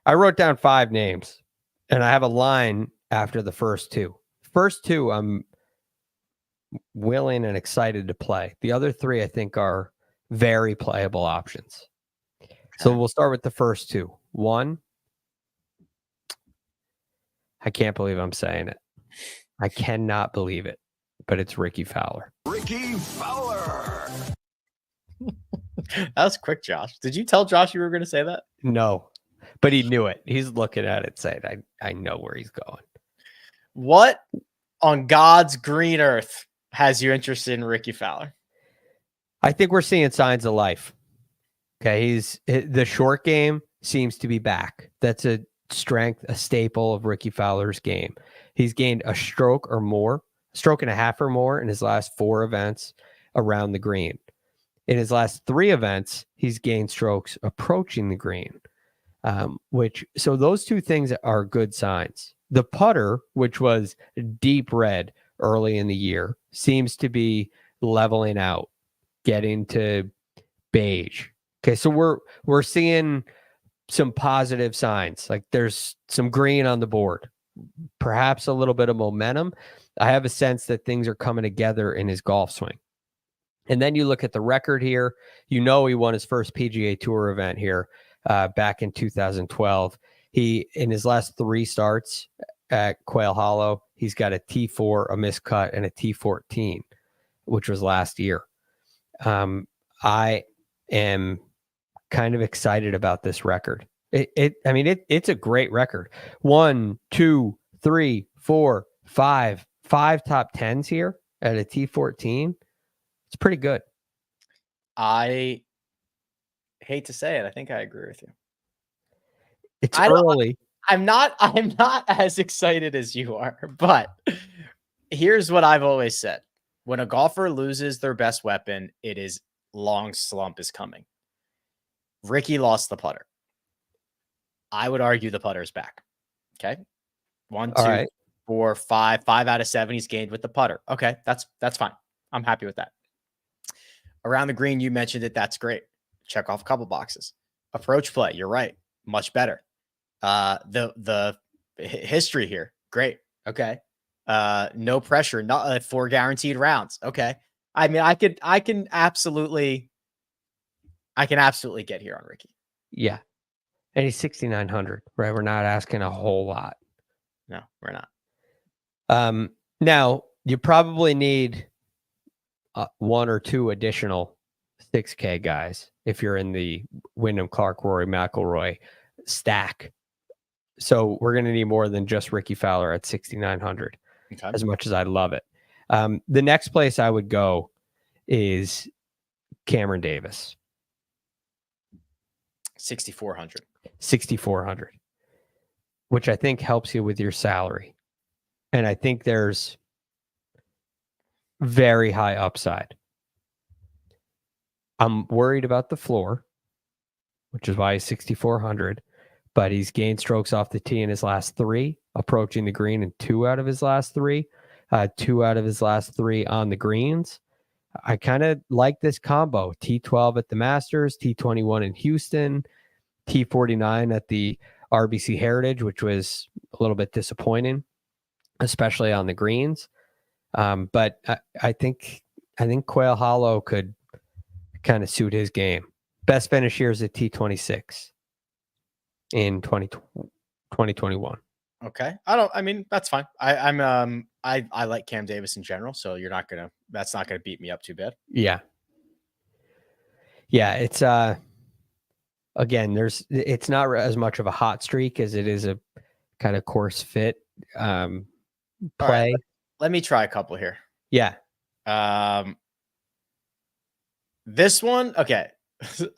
S3: I wrote down 5 names, and I have a line after the first 2. First 2, I'm willing and excited to play. The other 3, I think, are very playable options. Okay. So we'll start with the first 2. 1, I can't believe I'm saying it. I cannot believe it, but it's Rickie Fowler.
S4: Rickie Fowler.
S2: That was quick, Josh. Did you tell Josh you were going to say that?
S3: No, but he knew it. He's looking at it saying, I know where he's going.
S2: What on God's green earth has you interested in Rickie Fowler?
S3: I think we're seeing signs of life. Okay, the short game seems to be back. That's a strength, a staple of Rickie Fowler's game. He's gained a stroke and a half or more in his last 4 events around the green. In his last 3 events, he's gained strokes approaching the green, so those 2 things are good signs. The putter, which was deep red early in the year, seems to be leveling out, getting to beige. Okay, so we're seeing some positive signs. Like there's some green on the board, perhaps a little bit of momentum. I have a sense that things are coming together in his golf swing. And then you look at the record here, he won his first PGA Tour event here back in 2012. He, in his last 3 starts at Quail Hollow, he's got a T4, a miscut, and a T14, which was last year. I am kind of excited about this record. It's a great record. 1, 2, 3, 4, 5 top 10s here at a T14. It's pretty good.
S2: I hate to say it. I think I agree with you.
S3: It's early.
S2: I'm not as excited as you are, but here's what I've always said. When a golfer loses their best weapon, it is long slump is coming. Rickie lost the putter. I would argue the putter is back. Okay. 1, 2, 4, 5 out of 7 he's gained with the putter. Okay. That's fine. I'm happy with that. Around the green, you mentioned it. That's great. Check off a couple boxes. Approach play. You're right. Much better. The history here. Great. Okay. No pressure. Not 4 guaranteed rounds. Okay. I can absolutely get here on Rickie.
S3: Yeah. And he's 6,900, right? We're not asking a whole lot.
S2: No, we're not.
S3: Now you probably need 1 or 2 additional 6K guys if you're in the Wyndham Clark, Rory McIlroy stack. So we're going to need more than just Rickie Fowler at 6,900. Okay. As much as I love it. The next place I would go is Cameron Davis.
S2: 6,400.
S3: 6,400, which I think helps you with your salary. And I think there's very high upside. I'm worried about the floor, which is why he's 6,400, but he's gained strokes off the tee in his last 3, approaching the green in 2 out of his last 3, 2 out of his last 3 on the greens. I kind of like this combo: T12 at the Masters, T21 in Houston, T49 at the RBC Heritage, which was a little bit disappointing, especially on the greens. But I think Quail Hollow could kind of suit his game. Best finish here is at T26 in 2021.
S2: Okay. I mean, that's fine. I like Cam Davis in general, so that's not gonna beat me up too bad.
S3: Yeah. Yeah. It's, again, it's not as much of a hot streak as it is a kind of course fit, play.
S2: Right, let me try a couple here.
S3: Yeah.
S2: This one, okay.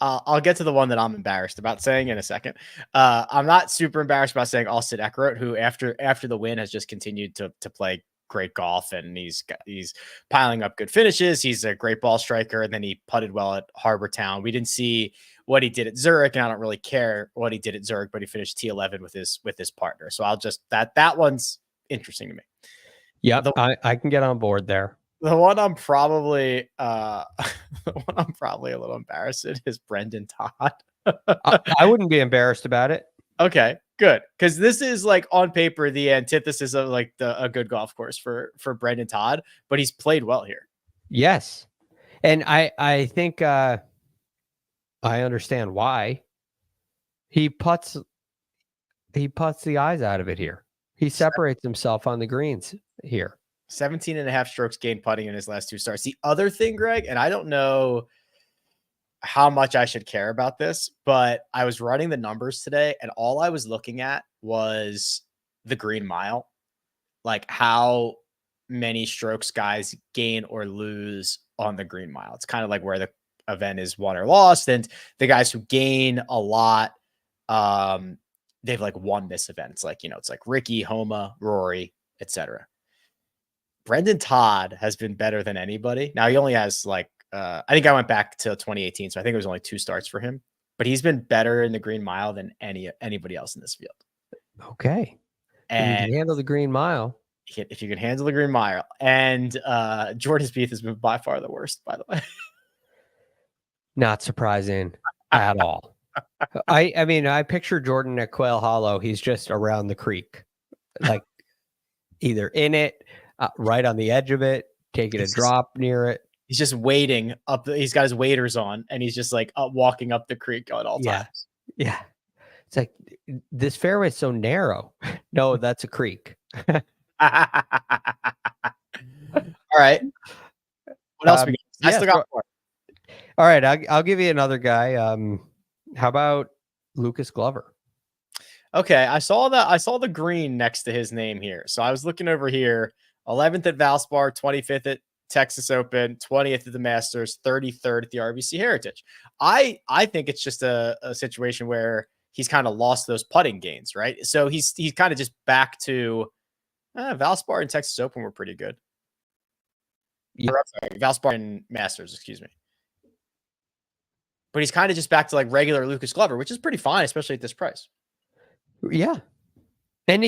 S2: I'll get to the one that I'm embarrassed about saying in a second. I'm not super embarrassed about saying Austin Eckroat, who after the win has just continued to play great golf, and he's piling up good finishes. He's a great ball striker, and then he putted well at Harbor Town. We didn't see what he did at Zurich, and I don't really care what he did at Zurich, but he finished T11 with his partner. So I'll just that one's interesting to me.
S3: Yeah, I can get on board there.
S2: The one I'm probably a little embarrassed in is Brendan Todd.
S3: I wouldn't be embarrassed about it.
S2: Okay, good. Because this is like on paper the antithesis of like a good golf course for Brendan Todd, but he's played well here.
S3: Yes. And I think I understand why. He puts the eyes out of it here. He separates himself on the greens here.
S2: 17.5 strokes gained putting in his last 2 starts. The other thing, Greg, and I don't know how much I should care about this, but I was running the numbers today, and all I was looking at was the green mile, like how many strokes guys gain or lose on the green mile. It's kind of like where the event is won or lost, and the guys who gain a lot, they've like won this event. It's like, it's like Rickie, Homa, Rory, etc. Brendan Todd has been better than anybody. Now he only has like, I think I went back to 2018, so I think it was only 2 starts for him, but he's been better in the green mile than anybody else in this field.
S3: Okay. And you can handle the green mile.
S2: If you can handle the green mile. And Jordan Spieth has been by far the worst, by the way.
S3: Not surprising at all. I mean, I picture Jordan at Quail Hollow. He's just around the creek, like either in it, right on the edge of it, taking a drop near it.
S2: He's just waiting up. He's got his waders on, and he's just like walking up the creek at all times.
S3: Yeah. It's like, this fairway is so narrow. No, that's a creek.
S2: All right. What else we got? I still got more.
S3: All right. I'll give you another guy. How about Lucas Glover?
S2: Okay. I saw the green next to his name here. So I was looking over here. 11th at Valspar, 25th at Texas Open, 20th at the Masters, 33rd at the RBC Heritage. I think it's just a situation where he's kind of lost those putting gains, right? So he's kind of just back to Valspar and Texas Open were pretty good.
S3: Yeah.
S2: Valspar and Masters, excuse me. But he's kind of just back to like regular Lucas Glover, which is pretty fine, especially at this price.
S3: Yeah. And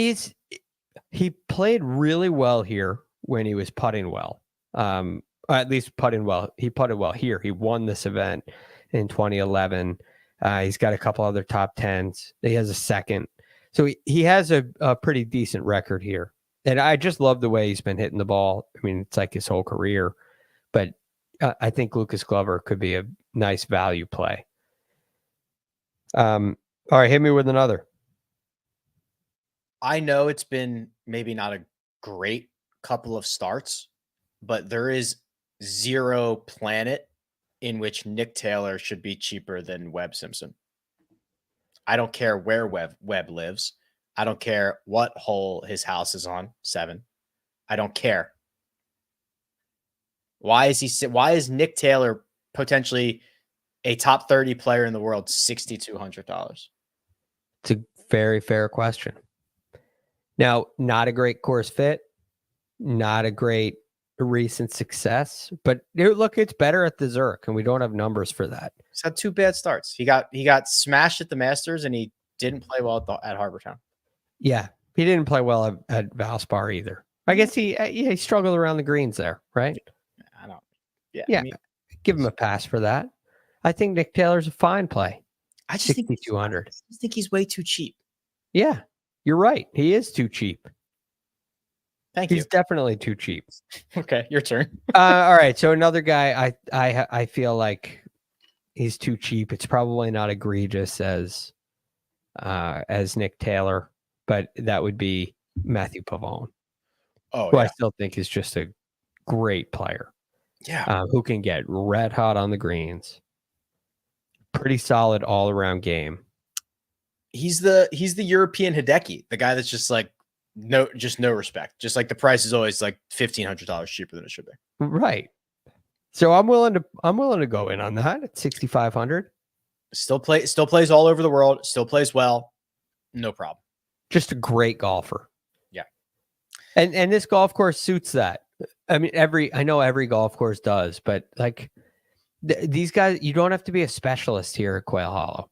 S3: he played really well here when he was putting well. At least putting well. He putted well here. He won this event in 2011. He's got a couple other top 10s. He has a second. So he has a pretty decent record here. And I just love the way he's been hitting the ball. I mean, it's like his whole career. But I think Lucas Glover could be a nice value play. All right, hit me with another.
S2: I know it's been maybe not a great couple of starts, but there is zero planet in which Nick Taylor should be cheaper than Webb Simpson. I don't care where Webb lives. I don't care what hole his house is on, 7. I don't care. Why is Nick Taylor potentially a top 30 player in the world, $6,200?
S3: It's a very fair question. Now, not a great course fit, not a great recent success, but look, it's better at the Zurich, and we don't have numbers for that.
S2: He's had 2 bad starts. He got smashed at the Masters, and he didn't play well at Harbortown.
S3: Yeah, he didn't play well at Valspar either. I guess he struggled around the greens there, right?
S2: I don't. Yeah.
S3: Yeah,
S2: I mean,
S3: give him a pass for that. I think Nick Taylor's a fine play.
S2: I just think
S3: 6,200.
S2: I just think he's way too cheap.
S3: Yeah, you're right. He is too cheap.
S2: Thank you.
S3: He's definitely too cheap.
S2: Okay, your turn.
S3: All right. So another guy, I feel like he's too cheap. It's probably not egregious as Nick Taylor, but that would be Matthew Pavone,
S2: Oh,
S3: who
S2: yeah.
S3: I still think is just a great player.
S2: Yeah.
S3: Who can get red hot on the greens. Pretty solid all around game.
S2: He's the European Hideki, the guy that's just like no respect. Just like the price is always like $1,500 cheaper than it should be.
S3: Right. So I'm willing to go in on that at 6,500.
S2: Still plays all over the world, still plays well. No problem.
S3: Just a great golfer.
S2: Yeah.
S3: And this golf course suits that. I mean, I know every golf course does, but like these guys, you don't have to be a specialist here at Quail Hollow.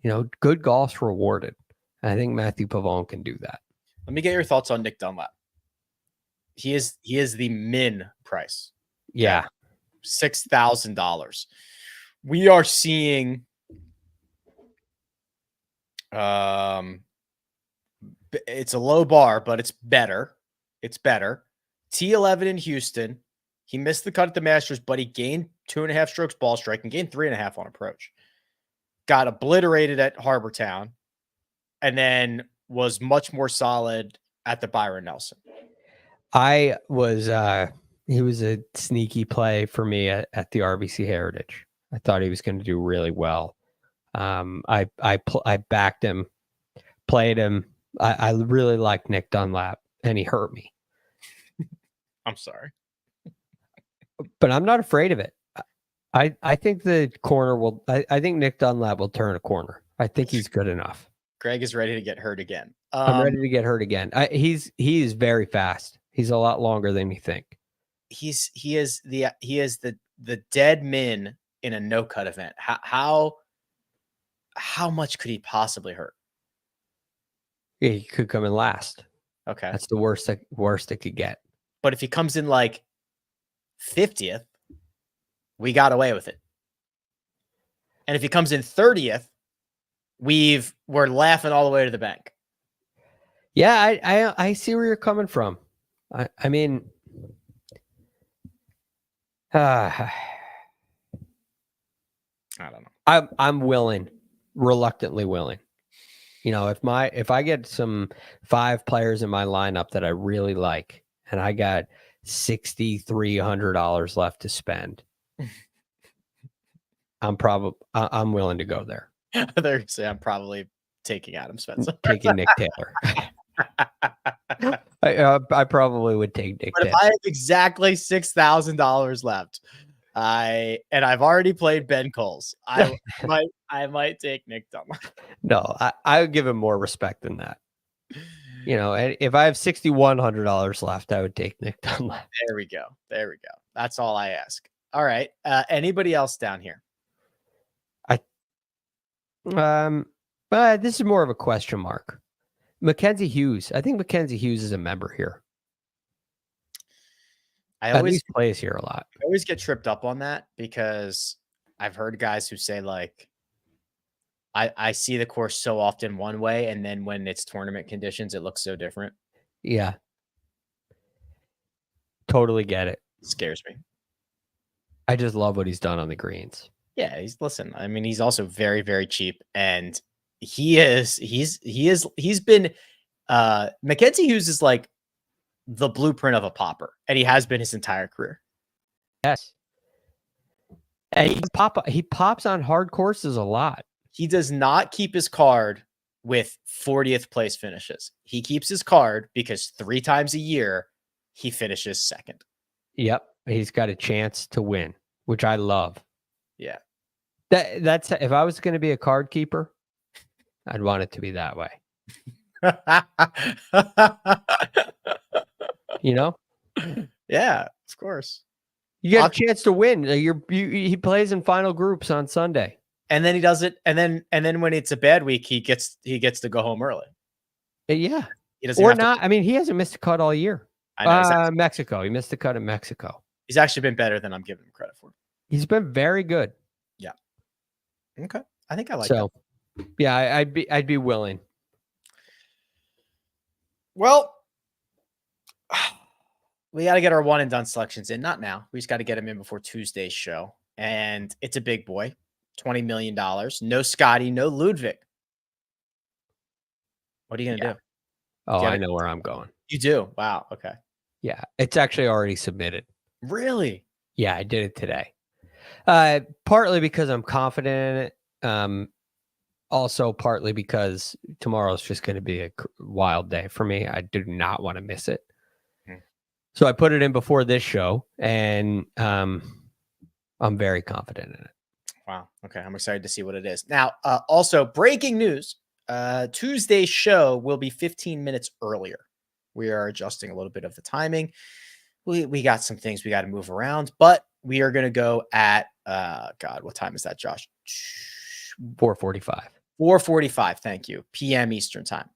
S3: You know, good golf's rewarded. I think Matthew Pavone can do that.
S2: Let me get your thoughts on Nick Dunlap. He is the min price.
S3: Yeah.
S2: $6,000. We are seeing it's a low bar, but it's better. It's better. T11 in Houston. He missed the cut at the Masters, but he gained 2.5 strokes ball strike and gained 3.5 on approach. Got obliterated at Harbortown, and then was much more solid at the Byron Nelson.
S3: He was a sneaky play for me at the RBC Heritage. I thought he was going to do really well. I backed him, played him. I really liked Nick Dunlap, and he hurt me.
S2: I'm sorry,
S3: but I'm not afraid of it. I think the corner will. I think Nick Dunlap will turn a corner. I think he's good enough.
S2: Greg is ready to get hurt again.
S3: I'm ready to get hurt again. He is very fast. He's a lot longer than you think.
S2: He is the dead min in a no cut event. How much could he possibly hurt?
S3: Yeah, he could come in last.
S2: Okay,
S3: that's the worst it could get.
S2: But if he comes in like 50th, we got away with it. And if he comes in 30th, we're laughing all the way to the bank.
S3: Yeah, I see where you're coming from. I mean, I don't know. I'm willing, reluctantly willing. You know, if I get some 5 players in my lineup that I really like, and I got $6,300 left to spend, I'm willing to go there.
S2: They're saying I'm probably taking Adam Spencer.
S3: Taking Nick Taylor. I probably would take Nick
S2: But
S3: Taylor.
S2: if I have exactly $6,000 left, I've already played Ben Coles, I might take Nick Dunlap.
S3: No, I would give him more respect than that. You know, and if I have $6,100 left, I would take Nick Dunlap.
S2: There we go. That's all I ask. All right. Anybody else down here?
S3: This is more of a question mark. Mackenzie Hughes. I think Mackenzie Hughes is a member here.
S2: I always
S3: plays here a lot.
S2: I always get tripped up on that because I've heard guys who say like, I see the course so often one way, and then when it's tournament conditions, it looks so different.
S3: Yeah. Totally get it.
S2: It scares me.
S3: I just love what he's done on the greens.
S2: Yeah, he's also very, very cheap, and he's been Mackenzie Hughes is like the blueprint of a popper, and he has been his entire career.
S3: Yes. And he pops on hard courses a lot.
S2: He does not keep his card with 40th place finishes. He keeps his card because 3 times a year he finishes second.
S3: Yep. He's got a chance to win, which I love.
S2: Yeah.
S3: That's if I was going to be a card keeper, I'd want it to be that way. You know?
S2: Yeah, of course.
S3: You get a chance to win. He plays in final groups on Sunday.
S2: And then he does it. And then when it's a bad week, he gets to go home early.
S3: Yeah.
S2: He doesn't
S3: Or not. I mean, he hasn't missed a cut all year.
S2: I know.
S3: Mexico. He missed a cut in Mexico.
S2: He's actually been better than I'm giving him credit for.
S3: He's been very good.
S2: Yeah. Okay. I think I like
S3: that. Yeah, I'd be willing.
S2: Well, we got to get our one and done selections in. Not now. We just got to get them in before Tuesday's show. And it's a big boy. $20 million. No Scotty, no Ludvig. What are you going to do?
S3: Oh, I know where I'm going.
S2: You do? Wow. Okay.
S3: Yeah. It's actually already submitted.
S2: Really?
S3: Yeah, I did it today. Partly because I'm confident in it. Also partly because tomorrow's just going to be a wild day for me. I do not want to miss it. So I put it in before this show, and I'm very confident in it.
S2: Wow. Okay. I'm excited to see what it is. Now, also breaking news, Tuesday's show will be 15 minutes earlier. We are adjusting a little bit of the timing. We got some things we got to move around, but we are going to go at, God, what time is that, Josh?
S3: 4:45.
S2: 4:45. Thank you. PM Eastern time.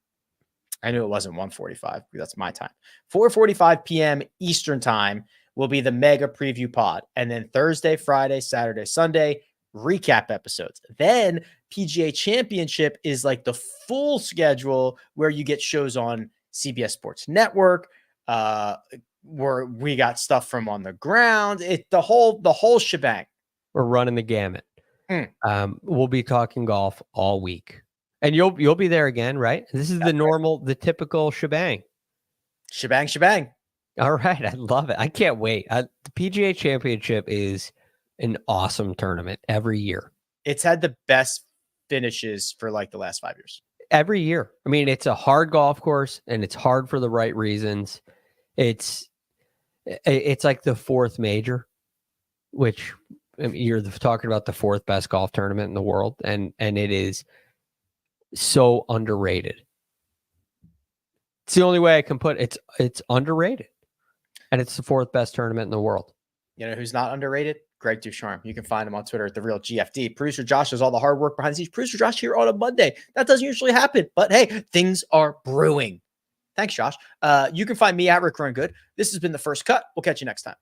S2: I knew it wasn't 1:45. That's my time. 4:45 PM Eastern time will be the mega preview pod. And then Thursday, Friday, Saturday, Sunday, recap episodes. Then PGA Championship is like the full schedule where you get shows on CBS Sports Network, where we got stuff from on the ground. The whole shebang.
S3: We're running the gamut. We'll be talking golf all week. And you'll be there again, right? This is the typical shebang.
S2: Shebang.
S3: All right. I love it. I can't wait. The PGA Championship is an awesome tournament every year.
S2: It's had the best finishes for like the last 5 years.
S3: Every year. I mean, it's a hard golf course, and it's hard for the right reasons. It's like the fourth major, which you're talking about the fourth best golf tournament in the world, and it is so underrated. It's the only way I can put it. It's underrated, and it's the fourth best tournament in the world.
S2: You know who's not underrated? Greg DuCharme. You can find him on Twitter at TheRealGFD. Producer Josh does all the hard work behind the scenes. Producer Josh here on a Monday. That doesn't usually happen, but hey, things are brewing. Thanks, Josh. You can find me at Rick Run Good. This has been The First Cut. We'll catch you next time.